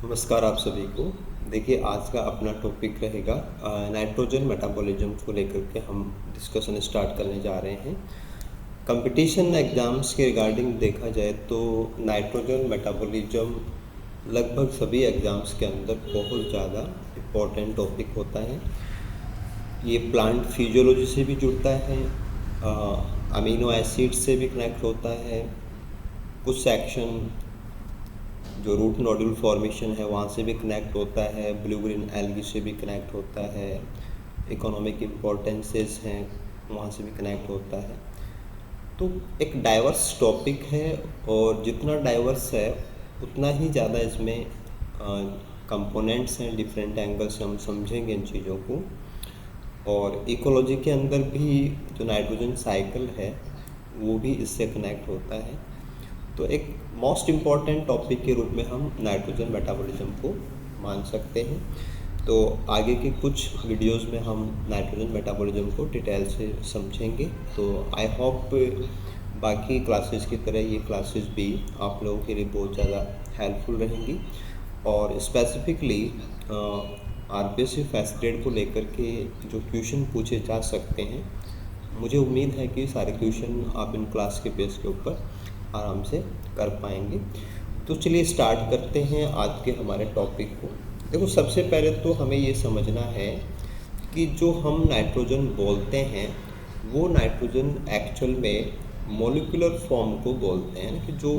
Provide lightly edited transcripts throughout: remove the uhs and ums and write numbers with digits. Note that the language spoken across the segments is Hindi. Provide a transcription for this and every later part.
नमस्कार आप सभी को। देखिए आज का अपना टॉपिक रहेगा नाइट्रोजन मेटाबॉलिज्म को लेकर के हम डिस्कशन स्टार्ट करने जा रहे हैं। कंपटीशन एग्ज़ाम्स के रिगार्डिंग देखा जाए तो नाइट्रोजन मेटाबॉलिज्म लगभग सभी एग्ज़ाम्स के अंदर बहुत ज़्यादा इम्पोर्टेंट टॉपिक होता है। ये प्लांट फिजियोलॉजी से भी जुड़ता है, अमीनो एसिड से भी कनेक्ट होता है, कुछ सेक्शन जो रूट नोडुल फॉर्मेशन है वहाँ से भी कनेक्ट होता है, ब्लू ग्रीन एल्गी से भी कनेक्ट होता है, इकोनॉमिक इम्पोर्टेंसेस हैं वहाँ से भी कनेक्ट होता है। तो एक डाइवर्स टॉपिक है और जितना डाइवर्स है उतना ही ज़्यादा इसमें कंपोनेंट्स हैं, डिफरेंट एंगल से हम समझेंगे इन चीज़ों को। और इकोलॉजी के अंदर भी जो नाइट्रोजन साइकिल है वो भी इससे कनेक्ट होता है। तो एक मोस्ट इम्पॉर्टेंट टॉपिक के रूप में हम नाइट्रोजन मेटाबॉलिज्म को मान सकते हैं। तो आगे के कुछ वीडियोस में हम नाइट्रोजन मेटाबॉलिज्म को डिटेल से समझेंगे। तो आई होप बाकी क्लासेस की तरह ये क्लासेस भी आप लोगों के लिए बहुत ज़्यादा हेल्पफुल रहेंगी। और स्पेसिफिकली आरपीएससी फर्स्ट ग्रेड को लेकर के जो क्वेश्चन पूछे जा सकते हैं, मुझे उम्मीद है कि सारे क्वेश्चन आप इन क्लास के बेस के ऊपर आराम से कर पाएंगे। तो चलिए स्टार्ट करते हैं आज के हमारे टॉपिक को। देखो सबसे पहले तो हमें ये समझना है कि जो हम नाइट्रोजन बोलते हैं वो नाइट्रोजन एक्चुअल में मॉलिक्यूलर फॉर्म को बोलते हैं कि जो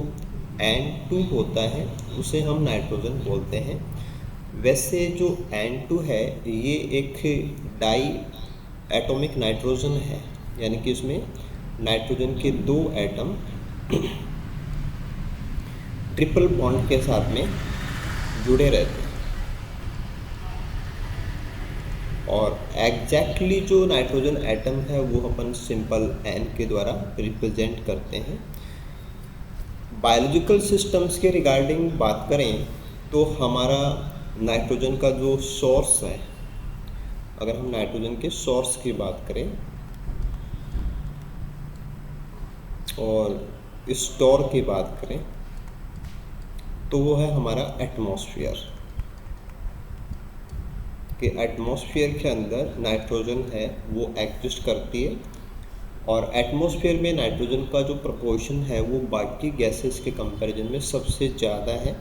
N2 होता है उसे हम नाइट्रोजन बोलते हैं। वैसे जो N2 है ये एक डाई एटॉमिक नाइट्रोजन है, यानी कि इसमें नाइट्रोजन के दो एटम ट्रिपल बॉन्ड के साथ में जुड़े रहते हैं। और एग्जैक्टली जो नाइट्रोजन एटम है वो अपन सिंपल N के द्वारा रिप्रेजेंट करते हैं। बायोलॉजिकल सिस्टम्स के रिगार्डिंग बात करें तो हमारा नाइट्रोजन का जो सोर्स है, अगर हम नाइट्रोजन के सोर्स की बात करें और स्टोर की बात करें तो वो है हमारा एटमॉस्फेयर। कि एटमॉस्फेयर के अंदर नाइट्रोजन है वो एग्जिस्ट करती है। और एटमॉस्फेयर में नाइट्रोजन का जो प्रोपोर्शन है वो बाकी गैसेस के कंपैरिजन में सबसे ज़्यादा है,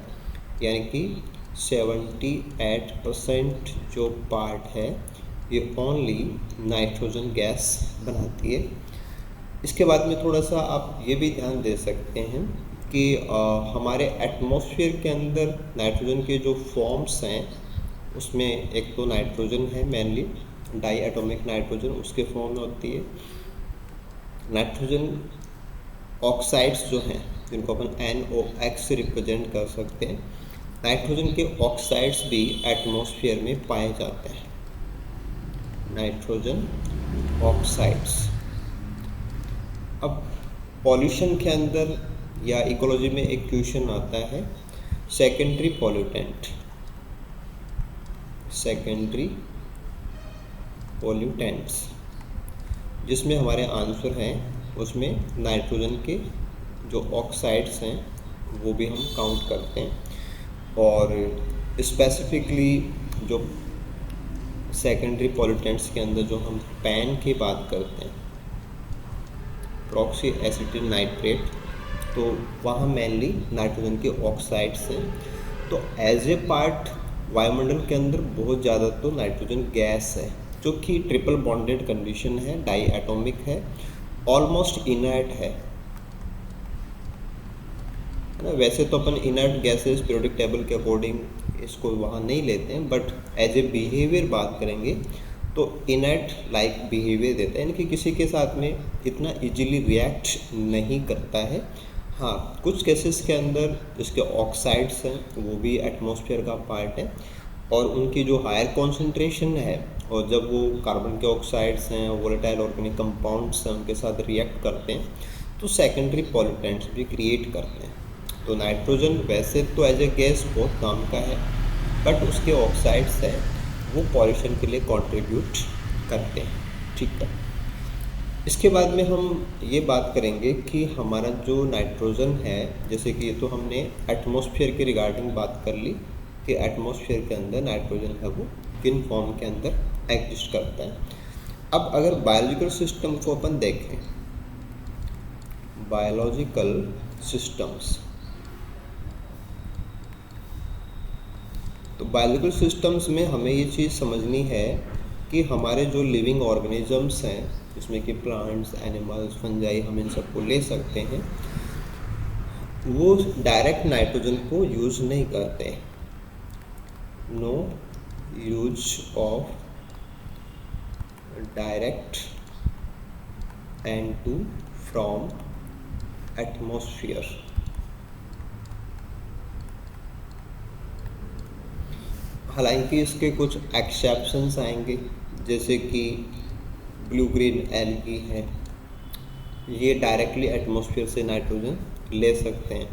यानी कि 78% जो पार्ट है ये ओनली नाइट्रोजन गैस बनाती है। इसके बाद में थोड़ा सा आप ये भी ध्यान दे सकते हैं कि हमारे एटमॉस्फेयर के अंदर नाइट्रोजन के जो फॉर्म्स हैं उसमें एक तो नाइट्रोजन है, मेनली डाई एटॉमिक नाइट्रोजन उसके फॉर्म में होती है। नाइट्रोजन ऑक्साइड्स जो हैं जिनको अपन NOx से रिप्रेजेंट कर सकते हैं, नाइट्रोजन के ऑक्साइड्स भी एटमॉस्फेयर में पाए जाते हैं, नाइट्रोजन ऑक्साइड्स। अब पॉल्यूशन के अंदर या इकोलॉजी में एक क्वेश्चन आता है सेकेंडरी पॉल्यूटेंट, सेकेंडरी पॉल्यूटेंट्स, जिसमें हमारे आंसर हैं उसमें नाइट्रोजन के जो ऑक्साइड्स हैं वो भी हम काउंट करते हैं। और स्पेसिफिकली जो सेकेंडरी पॉल्यूटेंट्स के अंदर जो हम पैन की बात करते हैं, प्रॉक्सी एसिटिल नाइट्रेट, तो वहाँ मेनली नाइट्रोजन के ऑक्साइड्स हैं। तो एज ए पार्ट वायुमंडल के अंदर बहुत ज़्यादा तो नाइट्रोजन गैस है जो कि ट्रिपल बॉन्डेड कंडीशन है, डाई एटॉमिक है, ऑलमोस्ट इनर्ट है ना। वैसे तो अपन इनर्ट गैसेस पीरियोडिक टेबल के अकॉर्डिंग इसको वहाँ नहीं लेते हैं, बट एज ए बिहेवियर बात करेंगे तो इनर्ट लाइक बिहेवियर देता है, यानी कि किसी के साथ में इतना इजीली रिएक्ट नहीं करता है। हाँ, कुछ केसेस के अंदर इसके ऑक्साइड्स हैं वो भी एटमॉस्फेयर का पार्ट है और उनकी जो हायर कॉन्सेंट्रेशन है और जब वो कार्बन के ऑक्साइड्स हैं, वोलेटाइल ऑर्गेनिक कंपाउंड्स हैं, उनके साथ रिएक्ट करते हैं तो सेकेंडरी पॉल्यूटेंट्स भी क्रिएट करते हैं। तो नाइट्रोजन वैसे तो एज ए गैस बहुत काम का है, बट उसके ऑक्साइड्स हैं वो पॉल्यूशन के लिए कंट्रीब्यूट करते हैं। ठीक है, इसके बाद में हम ये बात करेंगे कि हमारा जो नाइट्रोजन है, जैसे कि ये तो हमने एटमॉस्फेयर के रिगार्डिंग बात कर ली, कि एटमॉस्फेयर के अंदर नाइट्रोजन है वो किन फॉर्म के अंदर एग्जिस्ट करता है। अब अगर बायोलॉजिकल सिस्टम को अपन देखें, बायोलॉजिकल सिस्टम्स, तो बायोलॉजिकल सिस्टम्स में हमें ये चीज़ समझनी है कि हमारे जो लिविंग ऑर्गेनिजम्स हैं, जिसमें कि प्लांट्स, एनिमल्स, फंजाई, हम इन सबको ले सकते हैं, वो डायरेक्ट नाइट्रोजन को यूज नहीं करते। No use of direct N2 from atmosphere. हालांकि इसके कुछ एक्सेप्शंस आएंगे, जैसे कि ब्लू ग्रीन एल्गी है, ये डायरेक्टली एटमॉस्फेयर से नाइट्रोजन ले सकते हैं।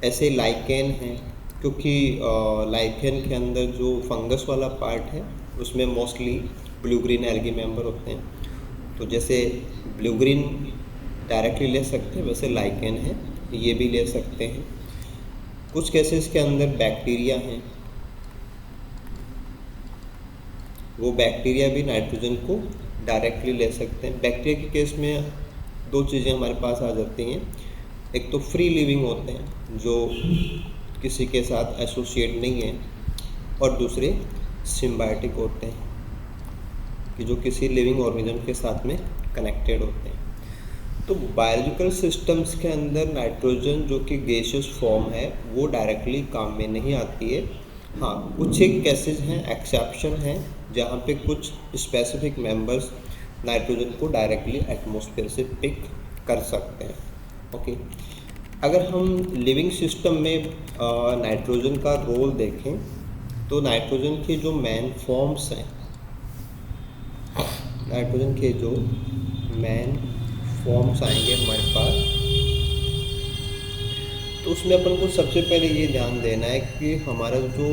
ऐसे लाइकेन हैं, क्योंकि लाइकेन के अंदर जो फंगस वाला पार्ट है उसमें mostly blue green algae member होते हैं। तो जैसे ब्लू ग्रीन डायरेक्टली ले सकते हैं, वैसे लाइकेन है ये भी ले सकते हैं। कुछ केसेस के अंदर बैक्टीरिया हैं, वो बैक्टीरिया भी नाइट्रोजन को डायरेक्टली ले सकते हैं। बैक्टीरिया के केस में दो चीज़ें हमारे पास आ जाती हैं, एक तो फ्री लिविंग होते हैं जो किसी के साथ एसोसिएट नहीं है, और दूसरे सिम्बायोटिक होते हैं कि जो किसी लिविंग ऑर्गेनिज्म के साथ में कनेक्टेड होते हैं। तो बायोलॉजिकल सिस्टम्स के अंदर नाइट्रोजन जो कि गैसियस फॉर्म है वो डायरेक्टली काम में नहीं आती है। हाँ, कुछ एक केसेस हैं, एक्सेप्शन हैं, जहाँ पे कुछ स्पेसिफिक मेंबर्स नाइट्रोजन को डायरेक्टली एटमॉस्फेयर से पिक कर सकते हैं। ओके, अगर हम लिविंग सिस्टम में नाइट्रोजन का रोल देखें तो नाइट्रोजन के जो मेन फॉर्म्स हैं, नाइट्रोजन के जो मेन फॉर्म्स आएंगे हमारे पास, तो उसमें अपन को सबसे पहले ये ध्यान देना है कि हमारा जो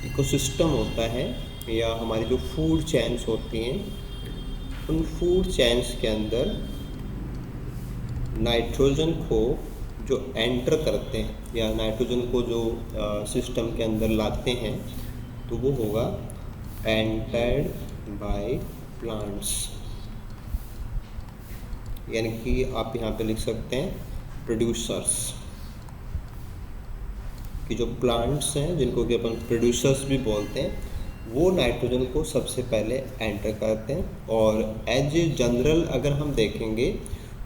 इकोसिस्टम होता है या हमारी जो फूड चेन्स होती हैं, उन फूड चेन्स के अंदर नाइट्रोजन को जो एंटर करते हैं या नाइट्रोजन को जो सिस्टम के अंदर लाते हैं, तो वो होगा एंटर्ड बाय प्लांट्स। यानी कि आप यहाँ पे लिख सकते हैं प्रोड्यूसर्स, कि जो प्लांट्स हैं जिनको कि अपन प्रोड्यूसर्स भी बोलते हैं, वो नाइट्रोजन को सबसे पहले एंटर करते हैं। और एज ए जनरल अगर हम देखेंगे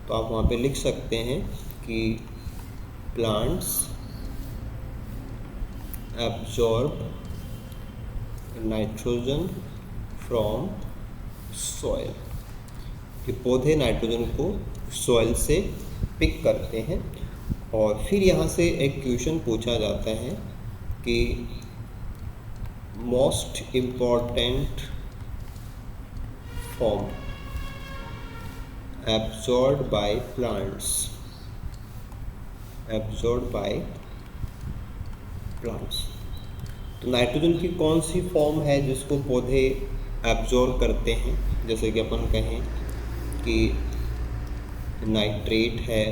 तो आप वहाँ पे लिख सकते हैं कि plants absorb nitrogen from soil, कि पौधे नाइट्रोजन को सॉइल से पिक करते हैं। और फिर यहाँ से एक क्वेश्चन पूछा जाता है कि most important form absorbed by plants, absorbed by plants. तो नाइट्रोजन की कौन सी फॉर्म है जिसको पौधे एब्जॉर्ब करते हैं? जैसे कि अपन कहें कि नाइट्रेट है,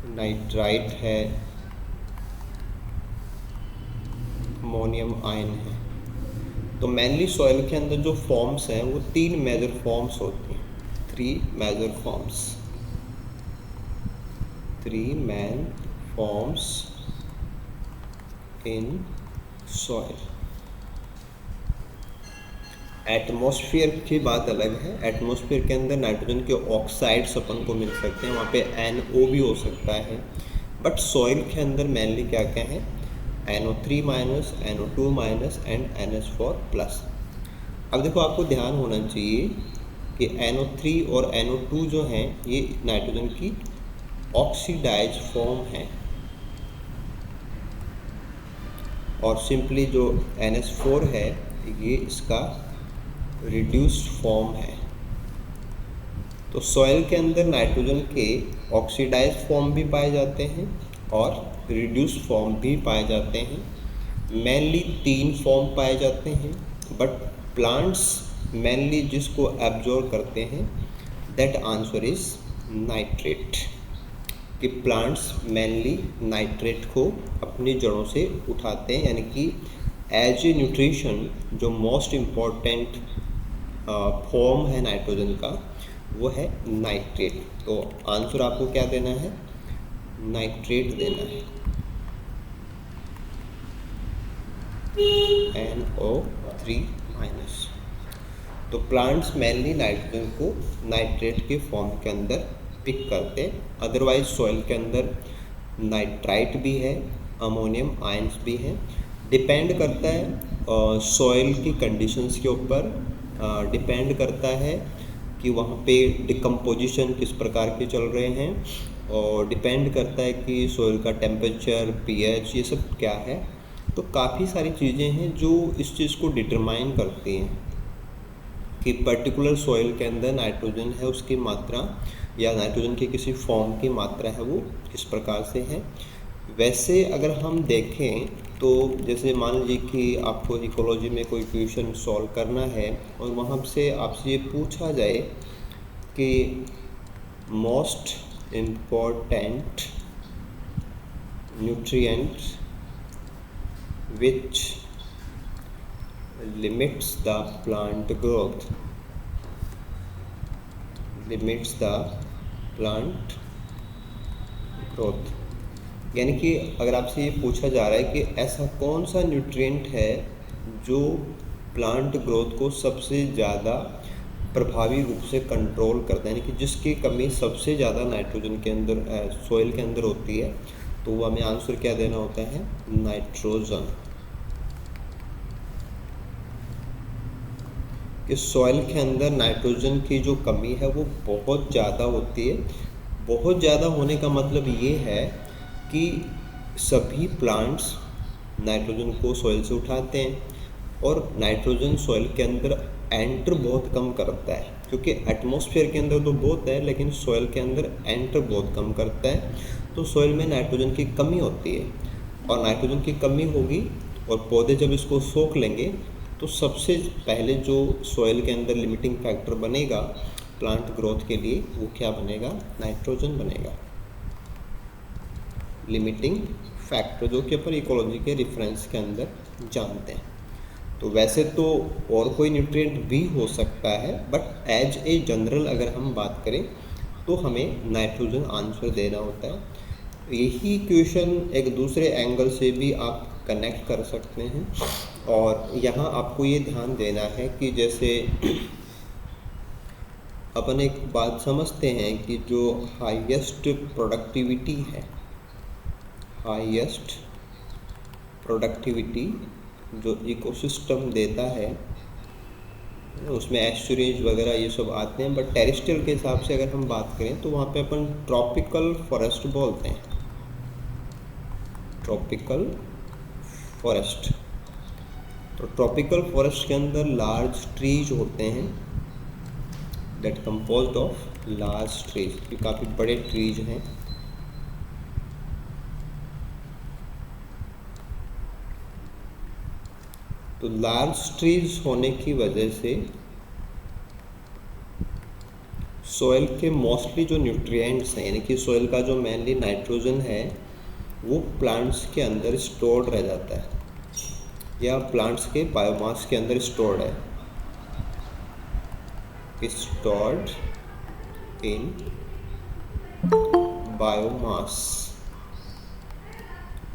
नाइट्राइट है, अमोनियम आयन है। तो मेनली सॉइल के अंदर जो फॉर्म्स हैं वो 3 मेजर फॉर्म्स होती हैं, 3 major forms, 3 main forms in soil. Atmosphere की बात अलग है, एटमॉस्फेयर के अंदर नाइट्रोजन के ऑक्साइड्स अपन को मिल सकते हैं, वहाँ पे NO भी हो सकता है, बट सॉइल के अंदर मेनली क्या क्या है, NO3 minus, NO2 minus and NH4 plus. अब देखो, आपको ध्यान होना चाहिए कि NO3 और NO2 जो हैं ये नाइट्रोजन की ऑक्सीडाइज फॉर्म है, और सिंपली जो NH4 है ये इसका रिड्यूस्ड फॉर्म है। तो सॉइल के अंदर नाइट्रोजन के ऑक्सीडाइज फॉर्म भी पाए जाते हैं और रिड्यूस्ड फॉर्म भी पाए जाते हैं। मेनली 3 फॉर्म पाए जाते हैं, बट प्लांट्स मेनली जिसको एब्जॉर्ब करते हैं, दैट आंसर इज नाइट्रेट। कि प्लांट्स मेनली नाइट्रेट को अपनी जड़ों से उठाते हैं, यानी कि एज ए न्यूट्रिशन जो मोस्ट इम्पॉर्टेंट फॉर्म है नाइट्रोजन का वो है नाइट्रेट। तो आंसर आपको क्या देना है, नाइट्रेट देना है, NO3-। तो प्लांट्स मेनली नाइट्रोजन को नाइट्रेट के फॉर्म के अंदर पिक करते हैं। अदरवाइज सॉइल के अंदर नाइट्राइट भी है, अमोनियम आयंस भी हैं। डिपेंड करता है सॉइल की कंडीशंस के ऊपर, डिपेंड करता है कि वहाँ पे डिकम्पोजिशन किस प्रकार के चल रहे हैं, और डिपेंड करता है कि सॉइल का टेम्परेचर, pH, ये सब क्या है। तो काफ़ी सारी चीज़ें हैं जो इस चीज़ को डिटरमाइन करती हैं कि पर्टिकुलर सॉइल के अंदर नाइट्रोजन है उसकी मात्रा, या नाइट्रोजन की किसी फॉर्म की मात्रा है वो किस प्रकार से है। वैसे अगर हम देखें तो जैसे मान लीजिए कि आपको इकोलॉजी में कोई क्वेश्चन सॉल्व करना है और वहाँ से आपसे ये पूछा जाए कि most important nutrient which limits the plant growth, यानी कि अगर आपसे ये पूछा जा रहा है कि ऐसा कौन सा न्यूट्रिएंट है जो प्लांट ग्रोथ को सबसे ज़्यादा प्रभावी रूप से कंट्रोल करता है, यानी कि जिसकी कमी सबसे ज़्यादा नाइट्रोजन के अंदर, सॉइल के अंदर होती है, तो वो हमें आंसर क्या देना होता है, नाइट्रोजन। कि सॉइल के अंदर नाइट्रोजन की जो कमी है वो बहुत ज़्यादा होती है। बहुत ज़्यादा होने का मतलब ये है कि सभी प्लांट्स नाइट्रोजन को सॉइल से उठाते हैं, और नाइट्रोजन सॉइल के अंदर एंटर बहुत कम करता है, क्योंकि एटमॉस्फेयर के अंदर तो बहुत है लेकिन सॉइल के अंदर एंटर बहुत कम करता है। तो सॉइल में नाइट्रोजन की कमी होती है, और नाइट्रोजन की कमी होगी और पौधे जब इसको सोख लेंगे तो सबसे पहले जो सॉइल के अंदर लिमिटिंग फैक्टर बनेगा प्लांट ग्रोथ के लिए वो क्या बनेगा, नाइट्रोजन बनेगा। लिमिटिंग फैक्टर जो कि अपन इकोलॉजी के रेफरेंस के अंदर जानते हैं। तो वैसे तो और कोई न्यूट्रिएंट भी हो सकता है, बट एज ए जनरल अगर हम बात करें तो हमें नाइट्रोजन आंसर देना होता है। यही क्वेश्चन एक दूसरे एंगल से भी आप कनेक्ट कर सकते हैं, और यहाँ आपको ये ध्यान देना है कि जैसे अपन एक बात समझते हैं कि जो हाईएस्ट प्रोडक्टिविटी है, हाईएस्ट प्रोडक्टिविटी जो इकोसिस्टम देता है उसमें एस्चुरेज वगैरह ये सब आते हैं, बट टेरेस्ट्रियल के हिसाब से अगर हम बात करें तो वहाँ पे अपन ट्रॉपिकल फॉरेस्ट बोलते हैं, ट्रॉपिकल फॉरेस्ट। तो ट्रॉपिकल फॉरेस्ट के अंदर लार्ज ट्रीज होते हैं, that composed of large trees, ये काफ़ी बड़े ट्रीज हैं। तो लार्ज ट्रीज होने की वजह से सॉइल के मोस्टली जो न्यूट्रिएंट्स हैं, यानी कि सॉइल का जो मेनली नाइट्रोजन है वो प्लांट्स के अंदर स्टोर्ड रह जाता है, या प्लांट्स के बायोमास के अंदर स्टोर्ड है, stored in biomass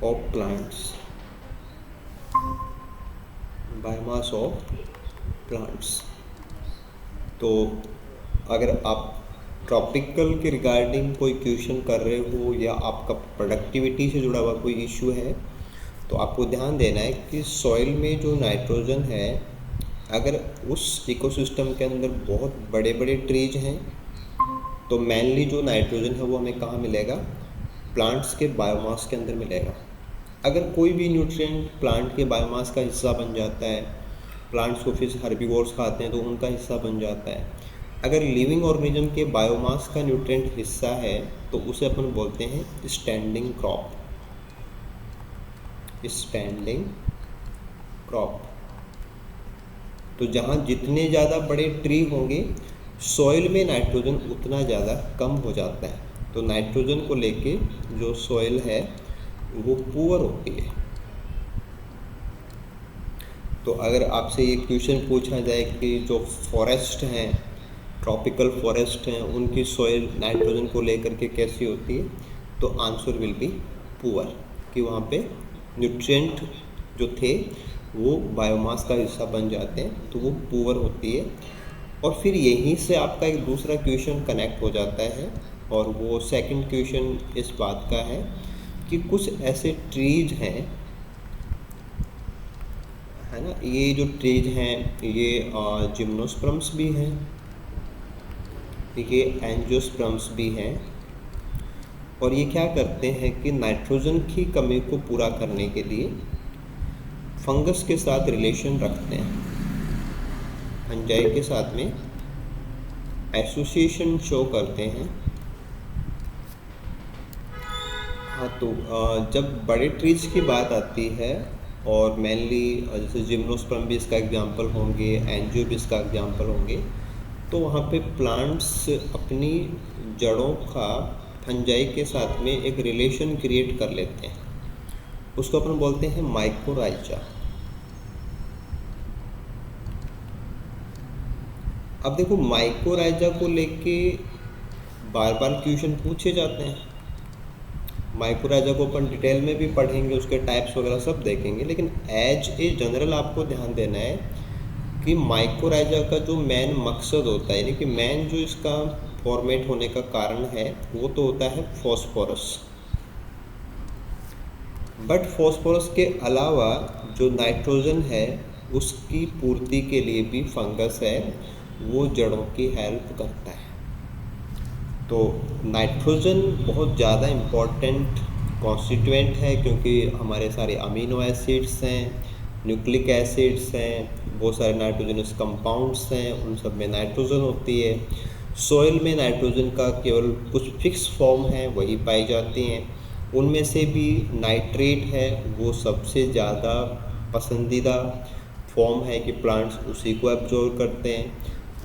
of plants, biomass of plants. तो अगर आप ट्रॉपिकल के रिगार्डिंग कोई क्वेश्चन कर रहे हो या आपका प्रोडक्टिविटी से जुड़ा हुआ कोई इशू है, तो आपको ध्यान देना है कि सॉइल में जो नाइट्रोजन है, अगर उस इकोसिस्टम के अंदर बहुत बड़े बड़े ट्रीज हैं तो मेनली जो नाइट्रोजन है वो हमें कहाँ मिलेगा, प्लांट्स के बायोमास के अंदर मिलेगा। अगर कोई भी न्यूट्रिएंट प्लांट के बायोमास का हिस्सा बन जाता है, प्लांट्स को फिर हर्बीवोर्स खाते हैं तो उनका हिस्सा बन जाता है। अगर लिविंग ऑर्गेनिज्म के बायोमास का न्यूट्रिएंट हिस्सा है तो उसे अपन बोलते हैं स्टैंडिंग क्रॉप, स्टैंडिंग क्रॉप। तो जहाँ जितने ज़्यादा बड़े ट्री होंगे सॉइल में नाइट्रोजन उतना ज़्यादा कम हो जाता है, तो नाइट्रोजन को लेके जो सॉइल है वो पुअर होती है। तो अगर आपसे ये क्वेश्चन पूछा जाए कि जो फॉरेस्ट हैं, ट्रॉपिकल फॉरेस्ट हैं, उनकी सॉइल नाइट्रोजन को लेकर के कैसी होती है, तो आंसर विल बी पुअर, कि वहाँ पे न्यूट्रिएंट जो थे वो बायोमास का हिस्सा बन जाते हैं, तो वो पुअर होती है। और फिर यहीं से आपका एक दूसरा क्वेश्चन कनेक्ट हो जाता है, और वो सेकंड क्वेश्चन इस बात का है कि कुछ ऐसे ट्रीज हैं, है ना, ये जो ट्रीज हैं ये जिम्नोस्पर्म्स भी हैं, ये एंजियोस्पर्म्स भी हैं, और ये क्या करते हैं कि नाइट्रोजन की कमी को पूरा करने के लिए फंगस के साथ रिलेशन रखते हैं, फंजाई के साथ में एसोसिएशन शो करते हैं। हाँ, तो जब बड़े ट्रीज की बात आती है, और मेनली जैसे जिम्नोस्पर्म भी इसका एग्जांपल होंगे, एंजियो भी इसका एग्जांपल होंगे, तो वहाँ पे प्लांट्स अपनी जड़ों का फंजाई के साथ में एक रिलेशन क्रिएट कर लेते हैं, उसको अपन बोलते हैं माइकोराइजा। अब देखो, माइकोराइजा को लेके बार बार क्वेश्चन पूछे जाते हैं। माइकोराइजा को अपन डिटेल में भी पढ़ेंगे, उसके टाइप्स वगैरह सब देखेंगे, लेकिन एज ए जनरल आपको ध्यान देना है कि माइकोराइजा का जो मेन मकसद होता है, यानी कि मेन जो इसका फॉर्मेट होने का कारण है, वो तो होता है फॉस्फोरस। बट फॉस्फोरस के अलावा जो नाइट्रोजन है उसकी पूर्ति के लिए भी फंगस है, वो जड़ों की हेल्प करता है। तो नाइट्रोजन बहुत ज़्यादा इम्पॉर्टेंट कॉन्स्टिट्यूएंट है, क्योंकि हमारे सारे अमीनो एसिड्स हैं, न्यूक्लिक एसिड्स हैं, बहुत सारे नाइट्रोजनस कंपाउंड्स हैं, उन सब में नाइट्रोजन होती है। सॉइल में नाइट्रोजन का केवल कुछ फिक्स फॉर्म है, वही पाई जाती हैं। उनमें से भी नाइट्रेट है वो सबसे ज़्यादा पसंदीदा फॉर्म है कि प्लांट्स उसी को एब्जॉर्ब करते हैं,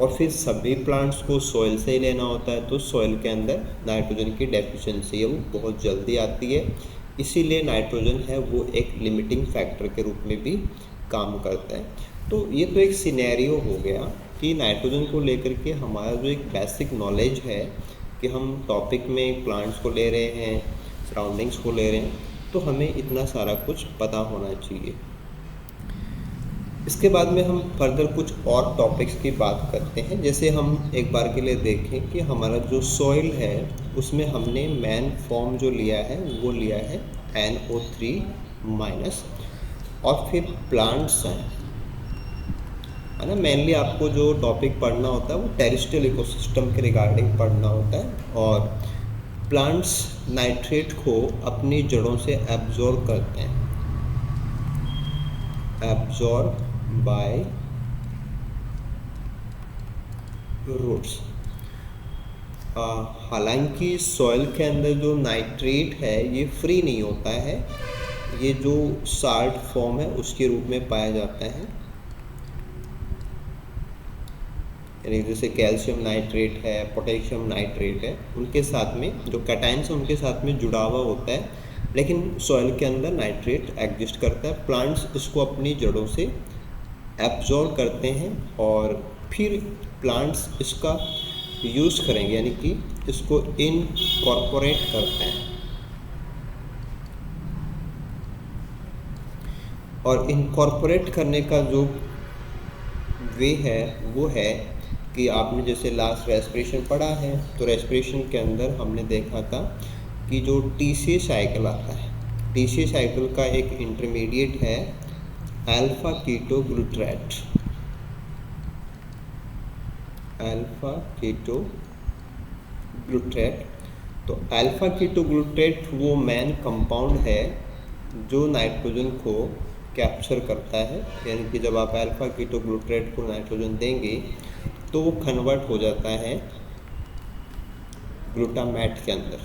और फिर सभी प्लांट्स को सॉइल से ही लेना होता है, तो सॉइल के अंदर नाइट्रोजन की डेफिशिएंसी है वो बहुत जल्दी आती है। इसीलिए नाइट्रोजन है वो एक लिमिटिंग फैक्टर के रूप में भी काम करता है। तो ये तो एक सिनेरियो हो गया कि नाइट्रोजन को लेकर के हमारा जो एक बेसिक नॉलेज है कि हम टॉपिक में प्लांट्स को ले रहे हैं, सराउंडिंग्स को ले रहे हैं, तो हमें इतना सारा कुछ पता होना चाहिए। इसके बाद में हम फर्दर कुछ और टॉपिक्स की बात करते हैं। जैसे हम एक बार के लिए देखें कि हमारा जो सॉइल है उसमें हमने मेन फॉर्म जो लिया है वो लिया है NO3-, और फिर प्लांट्स हैं, है ना। मेनली आपको जो टॉपिक पढ़ना होता है वो टेरेस्ट्रियल इकोसिस्टम के रिगार्डिंग पढ़ना होता है, और प्लांट्स नाइट्रेट को अपनी जड़ों से एब्जॉर्ब करते हैं, एब्जॉर्ब बाय रूट्स। हालांकि सॉइल के अंदर जो नाइट्रेट है ये फ्री नहीं होता है, ये जो साल्ट फॉर्म है उसके रूप में पाया जाता है, यानी जैसे कैल्शियम नाइट्रेट है, पोटेशियम नाइट्रेट है, उनके साथ में जो कैटायंस है उनके साथ में जुड़ा हुआ होता है, लेकिन सॉइल के अंदर नाइट्रेट एग्जिस्ट करता है। प्लांट्स इसको अपनी जड़ों से एब्जॉर्ब करते हैं, और फिर प्लांट्स इसका यूज़ करेंगे, यानी कि इसको इनकॉर्पोरेट करते हैं। और इनकॉर्पोरेट करने का जो वे है वो है कि आपने जैसे लास्ट रेस्पिरेशन पढ़ा है, तो रेस्पिरेशन के अंदर हमने देखा था कि जो TCA साइकिल आता है, TCA साइकिल का एक इंटरमीडिएट है अल्फा कीटोग्लूट्रेट। अल्फा कीटोग्लूट्रेट, तो अल्फा कीटोग्लूट्रेट वो मेन कंपाउंड है जो नाइट्रोजन को कैप्चर करता है, यानी कि जब आप अल्फा कीटोग्लूट्रेट को नाइट्रोजन देंगे तो वो कन्वर्ट हो जाता है ग्लूटामेट के अंदर।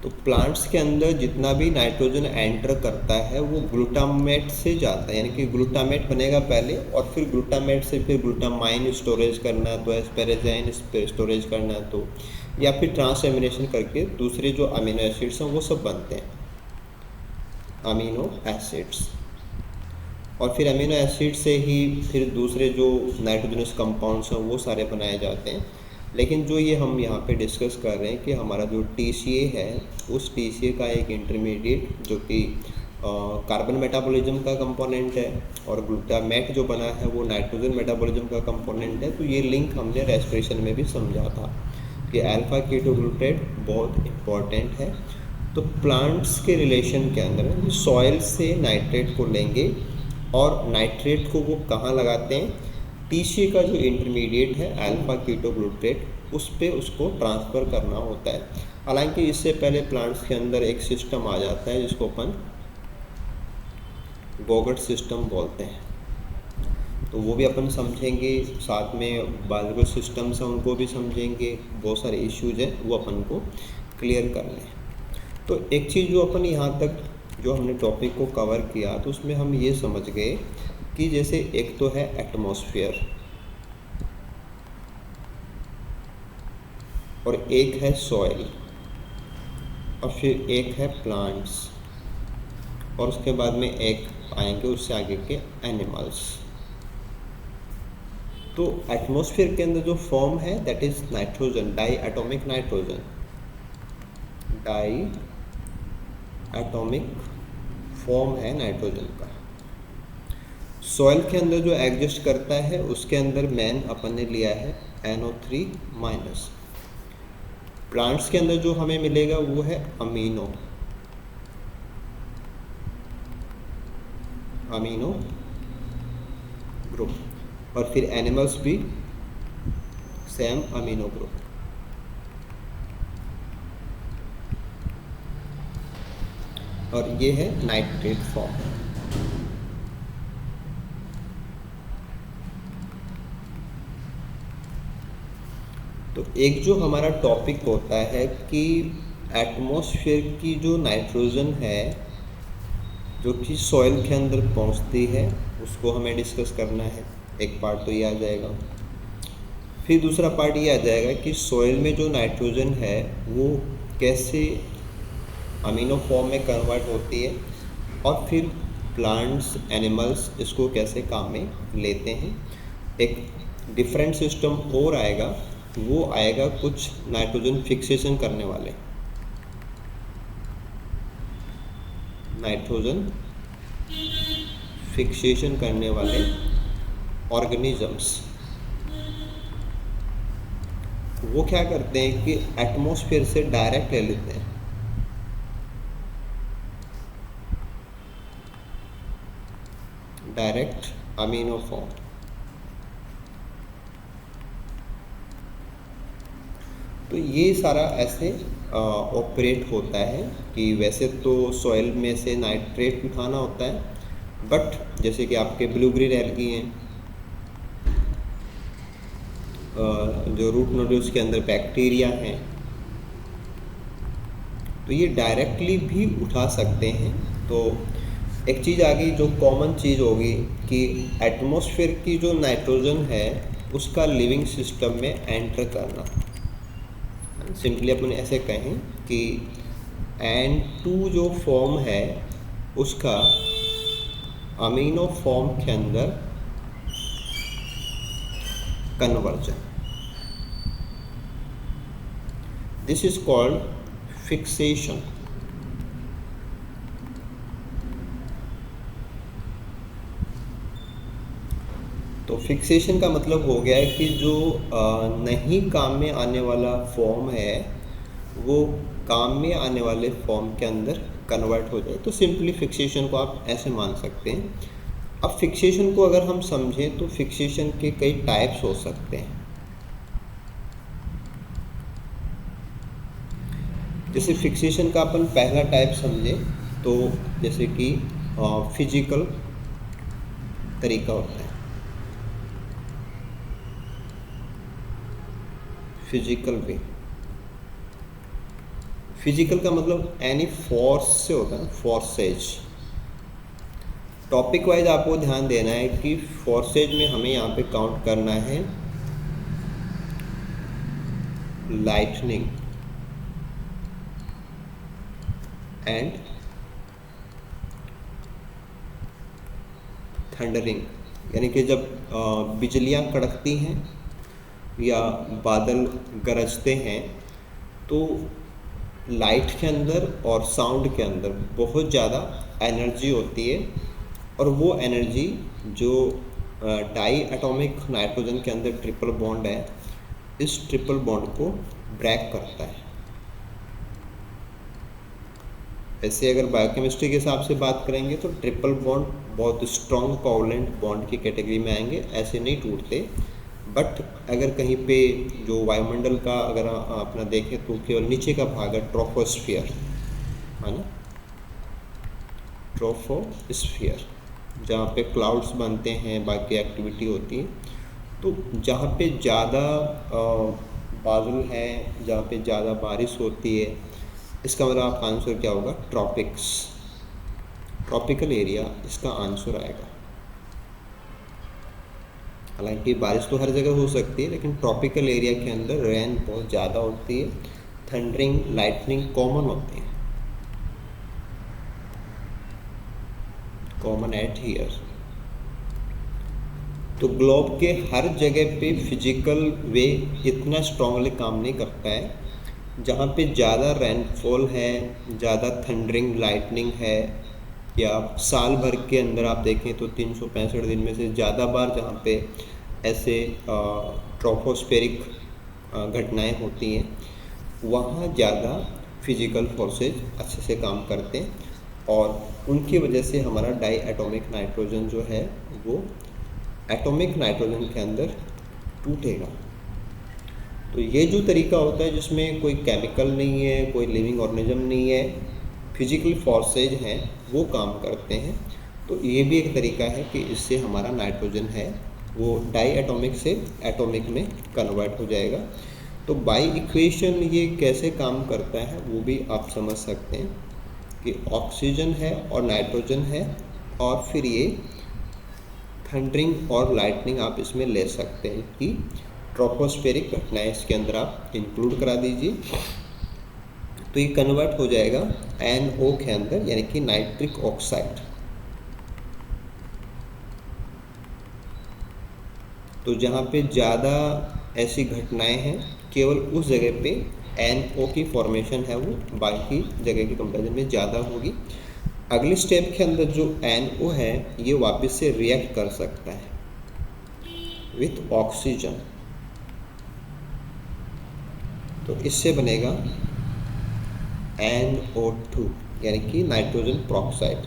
तो प्लांट्स के अंदर जितना भी नाइट्रोजन एंटर करता है वो ग्लूटामेट से जाता है, यानी कि ग्लूटामेट बनेगा पहले और फिर ग्लूटामेट से फिर ग्लूटामाइन स्टोरेज करना है तो एस्पेरेजाइन स्टोरेज करना है तो, या फिर ट्रांसएमिनेशन करके दूसरे जो अमीनो एसिड्स हैं वो सब बनते हैं अमीनो एसिड्स, और फिर अमीनो एसिड से ही फिर दूसरे जो नाइट्रोजनस कंपाउंड्स हैं वो सारे बनाए जाते हैं। लेकिन जो ये हम यहाँ पे डिस्कस कर रहे हैं कि हमारा जो TCA है उस TCA का एक इंटरमीडिएट जो कि कार्बन मेटाबॉलिज्म का कंपोनेंट है और ग्लूटामेट जो बना है वो नाइट्रोजन मेटाबॉलिज्म का कंपोनेंट है। तो ये लिंक हमने रेस्पिरेशन में भी समझा था कि अल्फा कीटोग्लूटामेट बहुत इम्पॉर्टेंट है। तो प्लांट्स के रिलेशन के अंदर सॉइल से नाइट्रेट को लेंगे और नाइट्रेट को वो कहाँ लगाते हैं, TCA का जो इंटरमीडिएट है अल्फा कीटोग्लूटामेट उस पे उसको ट्रांसफ़र करना होता है। हालांकि इससे पहले प्लांट्स के अंदर एक सिस्टम आ जाता है जिसको अपन गोगट सिस्टम बोलते हैं, तो वो भी अपन समझेंगे, साथ में बायोलॉजिकल सिस्टम्स हैं उनको भी समझेंगे, बहुत सारे इश्यूज हैं वो अपन को क्लियर करने हैं। तो एक चीज़ जो अपन यहाँ तक जो हमने टॉपिक को कवर किया तो उसमें हम ये समझ गए कि जैसे एक तो है एटमॉस्फेयर और एक है सॉइल और फिर एक है प्लांट्स और उसके बाद में एक आएंगे उससे आगे के एनिमल्स। तो एटमॉस्फेयर के अंदर जो फॉर्म है that is nitrogen, di atomic nitrogen, di atomic form है नाइट्रोजन का। सॉइल के अंदर जो एग्जिस्ट करता है उसके अंदर मेन अपन ने लिया है NO3-। प्लांट्स के अंदर जो हमें मिलेगा वो है अमीनो ग्रुप और फिर एनिमल्स भी सेम अमीनो ग्रुप। और ये है नाइट्रेट फॉर्म। तो एक जो हमारा टॉपिक होता है कि एटमॉस्फेयर की जो नाइट्रोजन है जो कि सॉइल के अंदर पहुंचती है उसको हमें डिस्कस करना है। एक पार्ट तो ये आ जाएगा, फिर दूसरा पार्ट ये आ जाएगा कि सॉइल में जो नाइट्रोजन है वो कैसे अमीनो फॉर्म में कन्वर्ट होती है और फिर प्लांट्स एनिमल्स इसको कैसे काम में लेते हैं। एक डिफरेंट सिस्टम और आएगा, वो आएगा कुछ नाइट्रोजन फिक्सेशन करने वाले, नाइट्रोजन फिक्सेशन करने वाले ऑर्गेनिजम्स। वो क्या करते हैं कि एटमॉस्फेयर से डायरेक्ट ले लेते हैं, डायरेक्ट अमीनो फॉर्म। तो ये सारा ऐसे ऑपरेट होता है कि वैसे तो सॉइल में से नाइट्रेट उठाना होता है, बट जैसे कि आपके ब्लू ग्रीन एल्गी हैं, जो रूट नोड्यूल्स के अंदर बैक्टीरिया हैं, तो ये डायरेक्टली भी उठा सकते हैं। तो एक चीज़ आ गई जो कॉमन चीज़ होगी कि एटमॉस्फेयर की जो नाइट्रोजन है उसका लिविंग सिस्टम में एंटर करना। सिंपली अपन ऐसे कहें कि N2 जो फॉर्म है उसका अमीनो फॉर्म के अंदर conversion, this is called fixation. तो फिक्सेशन का मतलब हो गया है कि जो नहीं काम में आने वाला फॉर्म है वो काम में आने वाले फॉर्म के अंदर कन्वर्ट हो जाए। तो सिंपली फिक्सेशन को आप ऐसे मान सकते हैं। अब फिक्सेशन को अगर हम समझें तो फिक्सेशन के कई टाइप्स हो सकते हैं। जैसे फिक्सेशन का अपन पहला टाइप समझें तो जैसे कि फिजिकल तरीका होता है, फिजिकल वे। फिजिकल का मतलब एनी फोर्स से होता है ना, फोर्सेज। टॉपिक वाइज आपको ध्यान देना है कि फोर्सेज में हमें यहाँ पे काउंट करना है लाइटनिंग एंड थंडरिंग, यानी कि जब बिजलियाँ कड़कती हैं या बादल गरजते हैं तो लाइट के अंदर और साउंड के अंदर बहुत ज़्यादा एनर्जी होती है, और वो एनर्जी जो डाई एटॉमिक नाइट्रोजन के अंदर ट्रिपल बॉन्ड है, इस ट्रिपल बॉन्ड को ब्रेक करता है। ऐसे अगर बायोकेमिस्ट्री के हिसाब से बात करेंगे तो ट्रिपल बॉन्ड बहुत स्ट्रॉन्ग कोवलेंट बॉन्ड की कैटेगरी में आएंगे, ऐसे नहीं टूटते। बट अगर कहीं पे जो वायुमंडल का अगर अपना देखें तो केवल नीचे का भाग है ट्रोपोस्फियर, है ना, ट्रोपोस्फियर, जहाँ पे क्लाउड्स बनते हैं, बाकी एक्टिविटी होती है। तो जहाँ पे ज़्यादा बादल है, जहाँ पे ज़्यादा बारिश होती है, इसका मतलब आपका आंसर क्या होगा, ट्रॉपिक्स, ट्रॉपिकल एरिया इसका आंसर आएगा। हालांकि बारिश तो हर जगह हो सकती है, लेकिन ट्रॉपिकल एरिया के अंदर रेन बहुत ज़्यादा होती है, थंडरिंग लाइटनिंग कॉमन होती है, कॉमन एट हियर। तो ग्लोब के हर जगह पे फिजिकल वे इतना स्ट्रांगली काम नहीं करता है। जहाँ पे ज़्यादा रेनफॉल है, ज़्यादा थंडरिंग लाइटनिंग है, या साल भर के अंदर आप देखें तो 365 दिन में से ज़्यादा बार जहाँ पे ऐसे ट्रोपोस्फेरिक घटनाएं होती हैं, वहाँ ज़्यादा फिजिकल फोर्सेज अच्छे से काम करते हैं, और उनकी वजह से हमारा डाई एटॉमिक नाइट्रोजन जो है वो एटॉमिक नाइट्रोजन के अंदर टूटेगा। तो ये जो तरीका होता है जिसमें कोई केमिकल नहीं है, कोई लिविंग ऑर्गेनिज्म नहीं है, फिजिकल फोर्सेज हैं वो काम करते हैं, तो ये भी एक तरीका है कि इससे हमारा नाइट्रोजन है वो डाई एटॉमिक से एटॉमिक में कन्वर्ट हो जाएगा। तो बाई इक्वेशन ये कैसे काम करता है वो भी आप समझ सकते हैं कि ऑक्सीजन है और नाइट्रोजन है, और फिर ये थंडरिंग और लाइटनिंग आप इसमें ले सकते हैं कि ट्रोपोस्फेरिक घटनाएं इसके अंदर आप इंक्लूड करा दीजिए, तो ये कन्वर्ट हो जाएगा NO के अंदर, यानी कि नाइट्रिक ऑक्साइड। तो जहाँ पे ज़्यादा ऐसी घटनाएं हैं केवल उस जगह पे NO की फॉर्मेशन है वो बाकी जगह के कंपेरिजन में ज़्यादा होगी। अगले स्टेप के अंदर जो NO है ये वापस से रिएक्ट कर सकता है विथ ऑक्सीजन, तो इससे बनेगा NO2 यानी कि नाइट्रोजन प्रोक्साइड।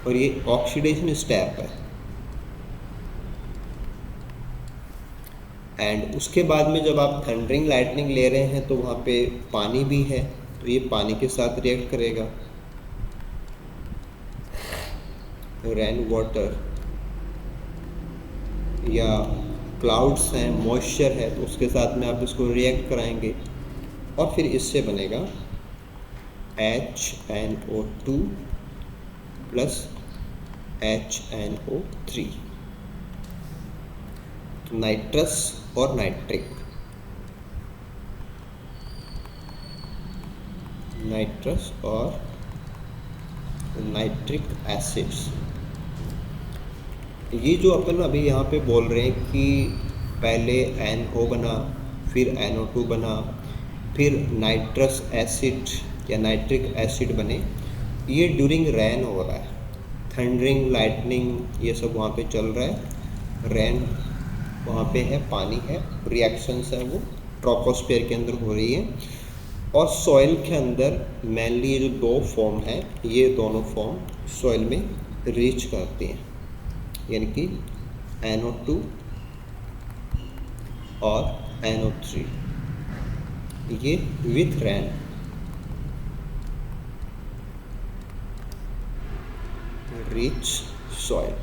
और ये ऑक्सीडेशन स्टेप है। एंड उसके बाद में जब आप थंडरिंग लाइटनिंग ले रहे हैं तो वहाँ पे पानी भी है, तो ये पानी के साथ रिएक्ट करेगा, रेन वाटर या क्लाउड्स हैं, मॉइस्चर है, तो उसके साथ में आप इसको रिएक्ट कराएंगे, और फिर इससे बनेगा HNO2 प्लस HNO3, तो नाइट्रस और नाइट्रिक, नाइट्रस और नाइट्रिक एसिड्स। ये जो अपन अभी यहाँ पे बोल रहे हैं कि पहले NO बना, फिर NO2 बना, फिर नाइट्रस एसिड या नाइट्रिक एसिड बने, ये ड्यूरिंग रेन हो रहा है। थंडरिंग लाइटनिंग ये सब वहाँ पे चल रहा है, रेन वहाँ पे है, पानी है, रिएक्शंस है वो ट्रोपोस्फेयर के अंदर हो रही है, और सॉइल के अंदर मेनली ये जो दो फॉर्म है, ये दोनों फॉर्म सॉइल में रीच करती हैं, यानी कि NO2 और NO3, ये विथ रेन रीच सॉइल।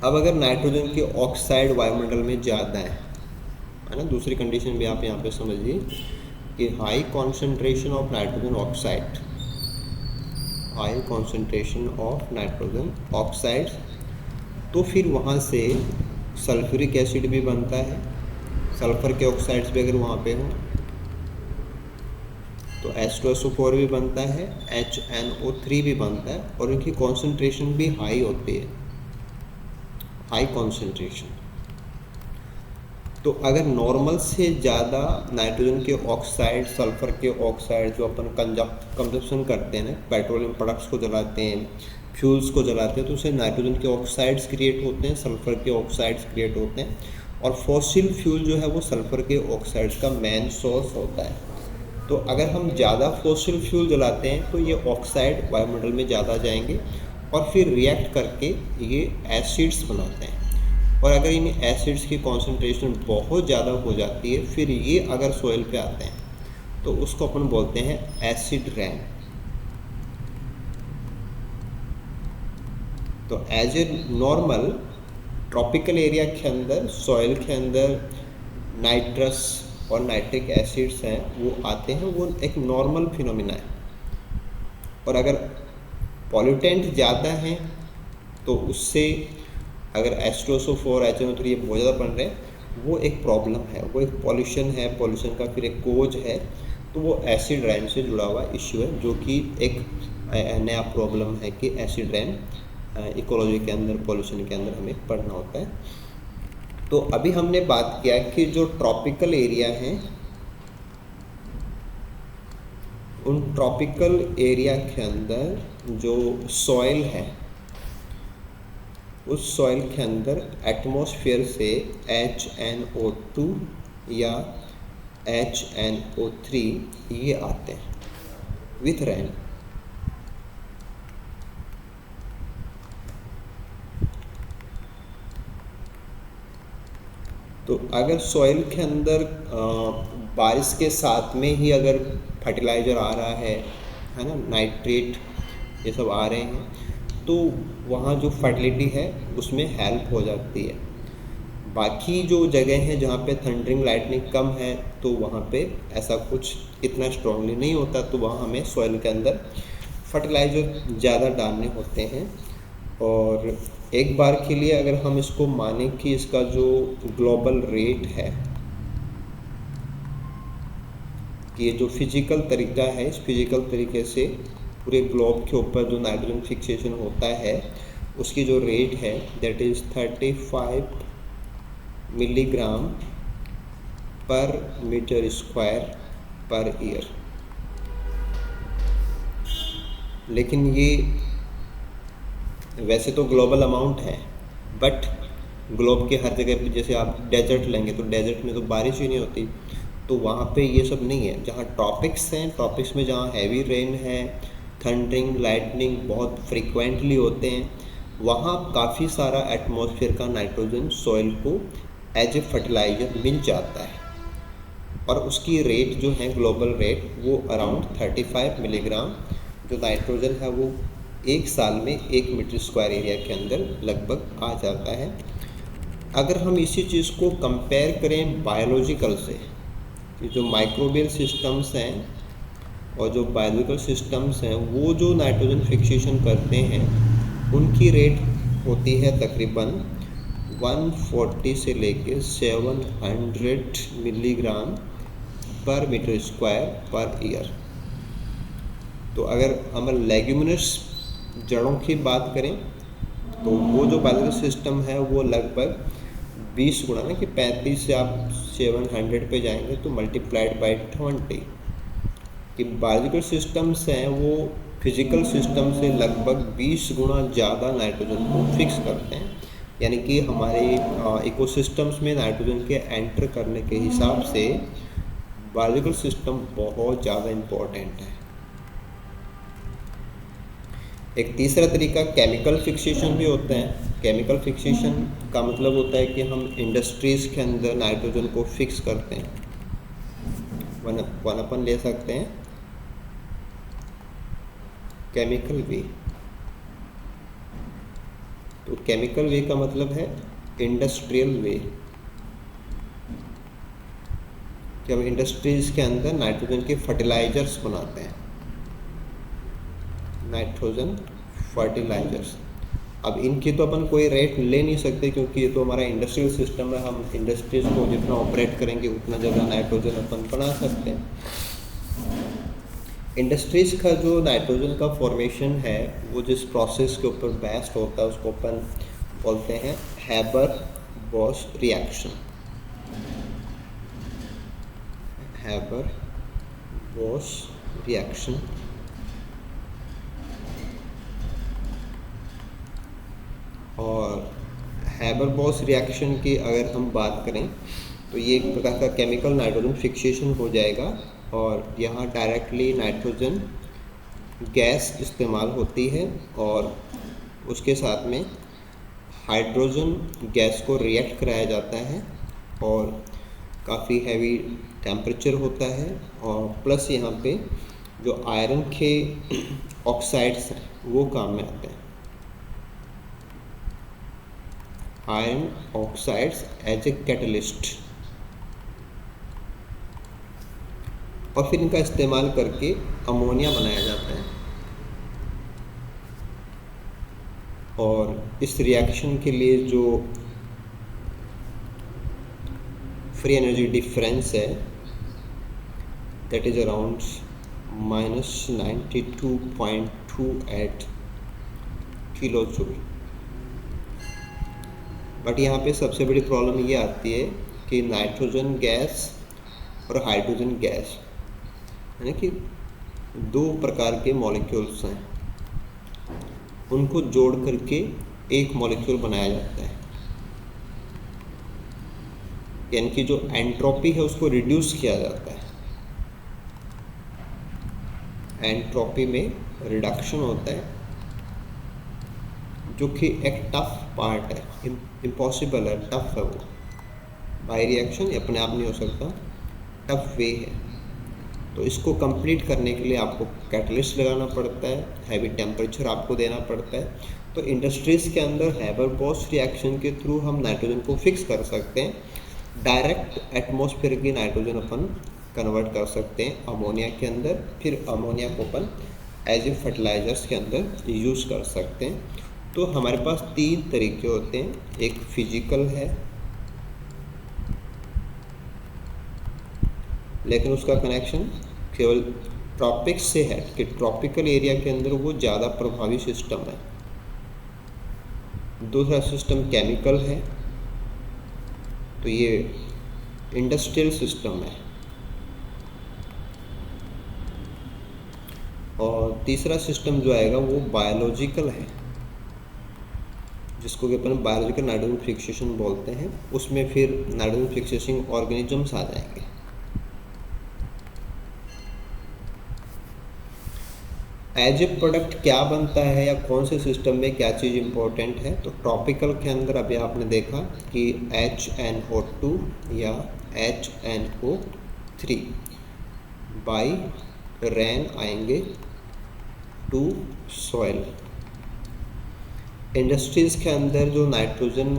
अब अगर नाइट्रोजन के ऑक्साइड वायुमंडल में ज़्यादा है ना, दूसरी कंडीशन भी आप यहाँ पे समझिए कि high concentration of nitrogen oxide, high concentration of nitrogen oxide, तो फिर वहाँ से सल्फ्यूरिक एसिड भी बनता है, सल्फर के ऑक्साइड्स भी अगर वहाँ पे हों तो H2SO4 भी बनता है, HNO3 भी बनता है, और इनकी कॉन्सेंट्रेशन भी हाई होती है, हाई कॉन्सेंट्रेशन। तो अगर नॉर्मल से ज़्यादा नाइट्रोजन के ऑक्साइड, सल्फर के ऑक्साइड जो अपन कंजप्शन करते हैं ना, पेट्रोलियम प्रोडक्ट्स को जलाते हैं, फ्यूल्स को जलाते हैं, तो उससे नाइट्रोजन के ऑक्साइड्स क्रिएट होते हैं, सल्फर के ऑक्साइड्स क्रिएट होते हैं, और फॉसिल फ्यूल जो है वो सल्फर के ऑक्साइड्स का मेन सोर्स होता है। तो अगर हम ज़्यादा फॉसिल फ्यूल जलाते हैं तो ये ऑक्साइड वायुमंडल में ज़्यादा जाएंगे और फिर रिएक्ट करके ये एसिड्स बनाते हैं, और अगर इन एसिड्स की कॉन्सेंट्रेशन बहुत ज़्यादा हो जाती है, फिर ये अगर सॉइल पे आते हैं तो उसको अपन बोलते हैं एसिड रेन। तो as a normal tropical area के अंदर सॉइल के अंदर नाइट्रस और नाइट्रिक एसिड्स हैं वो आते हैं, वो एक नॉर्मल फिनोमिना है। और अगर पॉल्यूटेंट ज़्यादा हैं तो उससे अगर H2SO4, HNO3 ये बहुत ज़्यादा बन रहे हैं, वो एक प्रॉब्लम है, वो एक पॉल्यूशन है, पॉल्यूशन का फिर एक कोज है, तो वो एसिड रेन से जुड़ा हुआ इश्यू है, जो कि एक नया प्रॉब्लम है कि एसिड रेन इकोलॉजी के अंदर, पॉल्यूशन के अंदर हमें पढ़ना होता है। तो अभी हमने बात किया कि जो ट्रॉपिकल एरिया हैं, उन ट्रॉपिकल एरिया के अंदर जो सॉइल है, उस सॉइल के अंदर एटमॉस्फेयर से HNO2 या HNO3 ये आते हैं विथ रेन। तो अगर सॉइल के अंदर बारिश के साथ में ही अगर फर्टिलाइज़र आ रहा है ना, नाइट्रेट ये सब आ रहे हैं, तो वहाँ जो फर्टिलिटी है उसमें हेल्प हो जाती है। बाकी जो जगह हैं जहाँ पे थंडरिंग लाइटनिंग कम है, तो वहाँ पे ऐसा कुछ इतना स्ट्रांगली नहीं होता, तो वहाँ हमें सॉइल के अंदर फर्टिलाइज़र ज़्यादा डालने होते हैं। और एक बार के लिए अगर हम इसको माने कि इसका जो ग्लोबल रेट है, कि ये जो फिजिकल तरीका है, इस फिजिकल तरीके से पूरे ग्लोब के ऊपर जो नाइट्रोजन फिक्सेशन होता है उसकी जो रेट है दैट इज़ 35 मिलीग्राम पर मीटर स्क्वायर पर ईयर। लेकिन ये वैसे तो ग्लोबल अमाउंट है, बट ग्लोब के हर जगह पे जैसे आप डेजर्ट लेंगे तो डेजर्ट में तो बारिश ही नहीं होती, तो वहाँ पे ये सब नहीं है। जहाँ ट्रॉपिक्स हैं, ट्रॉपिक्स में जहाँ हैवी रेन है, थंडरिंग लाइटनिंग बहुत फ्रीक्वेंटली होते हैं, वहाँ काफ़ी सारा एटमॉस्फेयर का नाइट्रोजन सॉइल को एज ए फर्टिलाइज़र मिल जाता है, और उसकी रेट जो है ग्लोबल रेट वो अराउंड 35 मिलीग्राम जो नाइट्रोजन है वो एक साल में 1 मीटर स्क्वायर एरिया के अंदर लगभग आ जाता है। अगर हम इसी चीज़ को कंपेयर करें बायोलॉजिकल से, कि जो माइक्रोबियल सिस्टम्स हैं और जो बायोलॉजिकल सिस्टम्स हैं, वो जो नाइट्रोजन फिक्सेशन करते हैं उनकी रेट होती है तकरीबन 140 से लेके 700 मिलीग्राम पर मीटर स्क्वायर पर ईयर। तो अगर हम लेग्यूमिनस जड़ों की बात करें तो वो जो बायोलॉजिकल सिस्टम है वो लगभग 20 गुना ना, कि 35 से आप 700 पे जाएंगे तो मल्टीप्लाइड बाई 20, कि बायोलॉजिकल सिस्टम्स हैं वो फिजिकल सिस्टम से लगभग 20 गुना ज़्यादा नाइट्रोजन को फिक्स करते हैं। यानी कि हमारे इकोसिस्टम्स में नाइट्रोजन के एंटर करने के हिसाब से बायोलॉजिकल सिस्टम बहुत ज़्यादा इम्पोर्टेंट है। एक तीसरा तरीका केमिकल फिक्सेशन भी होता है। केमिकल फिक्सेशन का मतलब होता है कि हम इंडस्ट्रीज़ के अंदर नाइट्रोजन को फिक्स करते हैं। वन अपन ले सकते हैं केमिकल भी। तो तो केमिकल वे का मतलब है इंडस्ट्रियल वे, कि हम इंडस्ट्रीज के अंदर नाइट्रोजन के फर्टिलाइजर्स बनाते हैं, नाइट्रोजन फर्टिलाइजर्स। अब इनकी तो अपन कोई रेट ले नहीं सकते क्योंकि ये तो हमारा इंडस्ट्रियल सिस्टम है, हम इंडस्ट्रीज को जितना ऑपरेट करेंगे उतना ज़्यादा नाइट्रोजन अपन बना सकते हैं। इंडस्ट्रीज का जो नाइट्रोजन का फॉर्मेशन है वो जिस प्रोसेस के ऊपर बेस्ड होता है उसको अपन बोलते हैं हैबर-बोश रिएक्शन। हैबर-बोश रिएक्शन। और हैबर-बोश रिएक्शन की अगर हम बात करें तो ये एक प्रकार का केमिकल नाइट्रोजन फिक्सेशन हो जाएगा और यहाँ डायरेक्टली नाइट्रोजन गैस इस्तेमाल होती है और उसके साथ में हाइड्रोजन गैस को रिएक्ट कराया जाता है और काफ़ी हैवी टेम्परेचर होता है। और प्लस यहाँ पे जो आयरन के ऑक्साइड्स हैं वो काम में आते हैं, iron oxides as a catalyst, और फिर इनका इस्तेमाल करके अमोनिया बनाया जाता है। और इस रिएक्शन के लिए जो फ्री एनर्जी डिफरेंस है that is around -92.28 kilo joule. But यहाँ पे सबसे बड़ी प्रॉब्लम ये आती है कि नाइट्रोजन गैस और हाइड्रोजन गैस यानी कि दो प्रकार के मॉलिक्यूल्स हैं, उनको जोड़ करके एक मॉलिक्यूल बनाया जाता है, यानी कि जो एंट्रोपी है उसको रिड्यूस किया जाता है। एंट्रोपी में रिडक्शन होता है जो कि एक टफ पार्ट है, इम्पॉसिबल है, टफ है वो। बाय रिएक्शन अपने आप नहीं हो सकता, टफ वे है। तो इसको कंप्लीट करने के लिए आपको कैटलिस्ट लगाना पड़ता है, हैवी टेम्परेचर आपको देना पड़ता है। तो इंडस्ट्रीज़ के अंदर हैबर-बोश रिएक्शन के थ्रू हम नाइट्रोजन को फिक्स कर सकते हैं। डायरेक्ट एटमॉस्फेयर की नाइट्रोजन अपन कन्वर्ट कर सकते हैं अमोनिया के अंदर, फिर अमोनिया को अपन एज ए फर्टिलाइजर्स के अंदर यूज़ कर सकते हैं। तो हमारे पास तीन तरीके होते हैं, एक फिजिकल है लेकिन उसका कनेक्शन केवल ट्रॉपिक्स से है कि ट्रॉपिकल एरिया के अंदर वो ज़्यादा प्रभावी सिस्टम है। दूसरा सिस्टम केमिकल है, तो ये इंडस्ट्रियल सिस्टम है। और तीसरा सिस्टम जो आएगा वो बायोलॉजिकल है, जिसको कि अपन बायोलॉजिकल नाइट्रोजन फिक्सेशन बोलते हैं। उसमें फिर नाइट्रोजन फिक्सेशन ऑर्गेनिजम्स आ जाएंगे। एज ए प्रोडक्ट क्या बनता है या कौन से सिस्टम में क्या चीज़ इम्पोर्टेंट है, तो ट्रॉपिकल के अंदर अभी आपने देखा कि HNO2 या HNO3 बाई रेन आएंगे टू सॉइल। इंडस्ट्रीज़ के अंदर जो नाइट्रोजन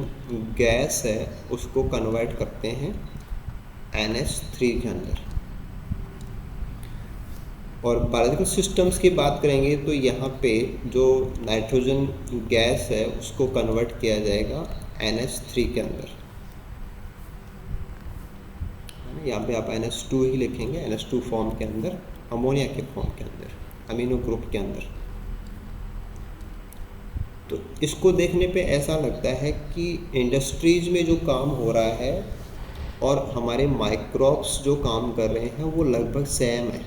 गैस है उसको कन्वर्ट करते हैं NH3 के अंदर। और बायोलॉजिकल सिस्टम्स की बात करेंगे तो यहाँ पे जो नाइट्रोजन गैस है उसको कन्वर्ट किया जाएगा NH3 के अंदर। यहाँ पे आप NH2 ही लिखेंगे, NH2 फॉर्म के अंदर, अमोनिया के फॉर्म के अंदर, अमीनो ग्रुप के अंदर। तो इसको देखने पे ऐसा लगता है कि इंडस्ट्रीज में जो काम हो रहा है और हमारे माइक्रोब्स जो काम कर रहे हैं वो लगभग सेम है।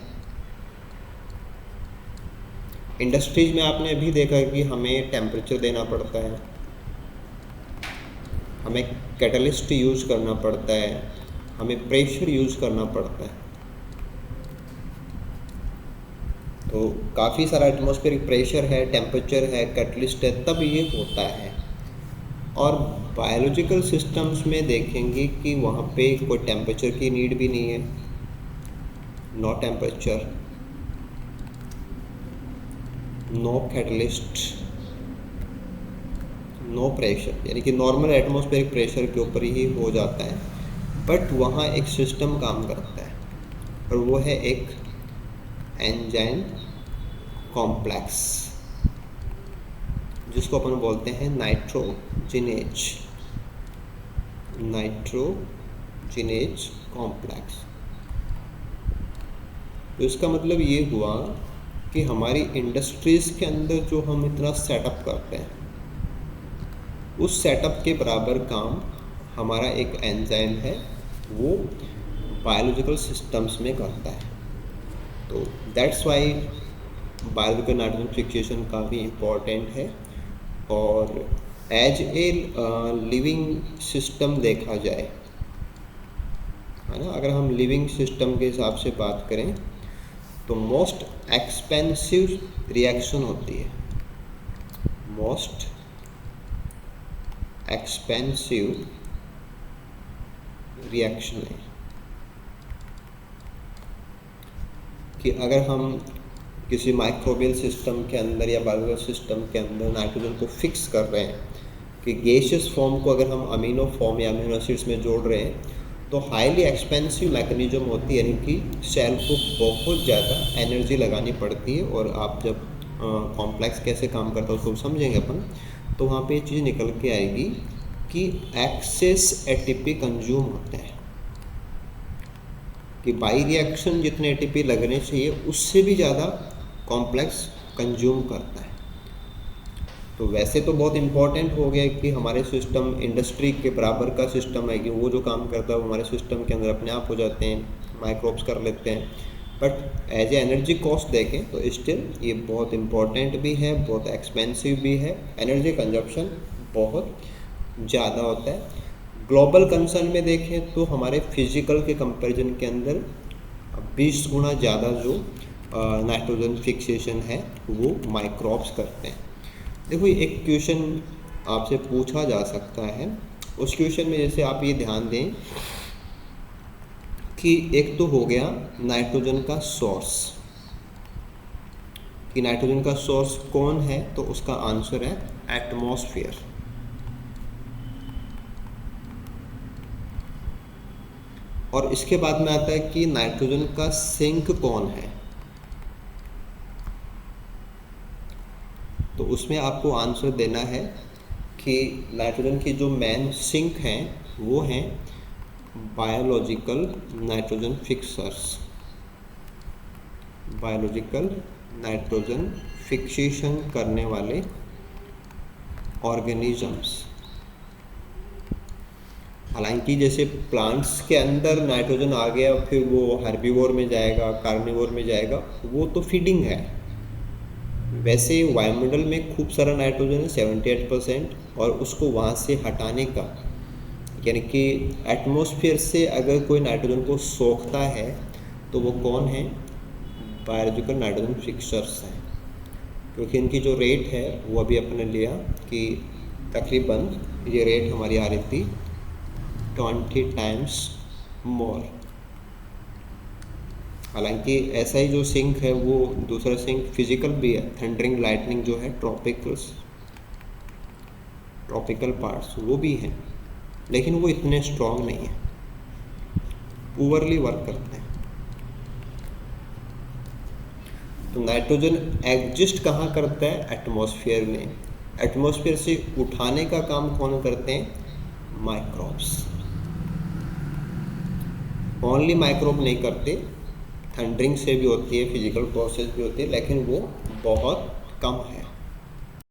इंडस्ट्रीज में आपने अभी देखा कि हमें टेम्परेचर देना पड़ता है, हमें कैटलिस्ट यूज़ करना पड़ता है, हमें प्रेशर यूज़ करना पड़ता है। तो काफ़ी सारा एटमॉस्फेरिक प्रेशर है, टेम्परेचर है, कैटलिस्ट है, तब ये होता है। और बायोलॉजिकल सिस्टम्स में देखेंगे कि वहाँ पे कोई टेम्परेचर की नीड भी नहीं है, no temperature, no catalyst, no pressure, यानी कि नॉर्मल एटमॉस्फेरिक प्रेशर के ऊपर ही हो जाता है, बट वहाँ एक सिस्टम काम करता है और वो है एक एंजाइम कॉम्प्लेक्स, जिसको अपन बोलते हैं नाइट्रोजिनेज कॉम्प्लेक्स। तो इसका मतलब ये हुआ कि हमारी इंडस्ट्रीज़ के अंदर जो हम इतना सेटअप करते हैं, उस सेटअप के बराबर काम हमारा एक एंजाइम है वो बायोलॉजिकल सिस्टम्स में करता है। तो that's why biological nitrogen fixation काफ़ी इम्पॉर्टेंट है। और एज ए लिविंग सिस्टम देखा जाए, है ना, अगर हम लिविंग सिस्टम के हिसाब से बात करें तो मोस्ट एक्सपेंसिव रिएक्शन होती है, मोस्ट एक्सपेंसिव रिएक्शन है कि अगर हम किसी माइक्रोबियल सिस्टम के अंदर या बायोलॉजिकल सिस्टम के अंदर नाइट्रोजन को फिक्स कर रहे हैं कि गैसियस फॉर्म को अगर हम अमीनो फॉर्म या अमीनो एसिड्स में जोड़ रहे हैं, तो हाईली एक्सपेंसिव मैकेनिज्म होती है, यानी कि सेल को बहुत ज़्यादा एनर्जी लगानी पड़ती है। और आप जब कॉम्प्लेक्स कैसे काम करता है उसको समझेंगे अपन, तो वहाँ पे ये चीज़ निकल के आएगी कि एक्सेस एटीपी कंज्यूम होते हैं, कि बाई रिएक्शन जितने एटीपी लगने चाहिए उससे भी ज़्यादा कॉम्प्लेक्स कंज्यूम करता है। तो वैसे तो बहुत इम्पॉर्टेंट हो गया कि हमारे सिस्टम इंडस्ट्री के बराबर का सिस्टम है कि वो जो काम करता है वो हमारे सिस्टम के अंदर अपने आप हो जाते हैं, माइक्रोब्स कर लेते हैं। But as a energy cost देखें तो स्टिल ये बहुत इम्पॉर्टेंट भी है, बहुत एक्सपेंसिव भी है, एनर्जी कंजप्शन बहुत ज़्यादा होता है। ग्लोबल कंसर्न में देखें तो हमारे फिजिकल के कंपैरिजन के अंदर 20 गुना ज़्यादा जो नाइट्रोजन फिक्सेशन है वो माइक्रोब्स करते हैं। देखो एक क्वेश्चन आपसे पूछा जा सकता है, उस क्वेश्चन में जैसे आप ये ध्यान दें कि एक तो हो गया नाइट्रोजन का सोर्स, कि नाइट्रोजन का सोर्स कौन है, तो उसका आंसर है एटमॉस्फेयर। और इसके बाद में आता है कि नाइट्रोजन का सिंक कौन है, तो उसमें आपको आंसर देना है कि नाइट्रोजन की जो मेन सिंक हैं वो हैं biological nitrogen fixers, biological nitrogen fixation करने वाले ऑर्गेनिजम्स। हालांकि जैसे प्लांट्स के अंदर नाइट्रोजन आ गया फिर वो हर्बीवोर में जाएगा, कार्निवोर में जाएगा, वो तो फीडिंग है। वैसे वायुमंडल में खूब सारा नाइट्रोजन है 78%, और उसको वहाँ से हटाने का, यानी कि एटमॉस्फेयर से अगर कोई नाइट्रोजन को सोखता है तो वो कौन है, बायोलॉजिकल नाइट्रोजन फिक्सर्स हैं। क्योंकि इनकी जो रेट है वो अभी अपने लिया कि तकरीबन ये रेट हमारी आ रही थी 20 टाइम्स मोर। हालांकि ऐसा ही जो सिंक है वो दूसरा सिंक फिजिकल भी है, थंडरिंग लाइटनिंग जो है ट्रॉपिकल पार्ट्स वो भी हैं, लेकिन वो इतने स्ट्रॉन्ग नहीं है, पुअरली वर्क करते हैं। तो नाइट्रोजन एग्जिस्ट कहाँ करता है, एटमॉस्फेयर में। एटमॉस्फेयर से उठाने का काम कौन करते हैं, माइक्रोब्स। ओनली माइक्रोब नहीं करते, थंडरिंग से भी होती है, फिजिकल प्रोसेस भी होती है, लेकिन वो बहुत कम है।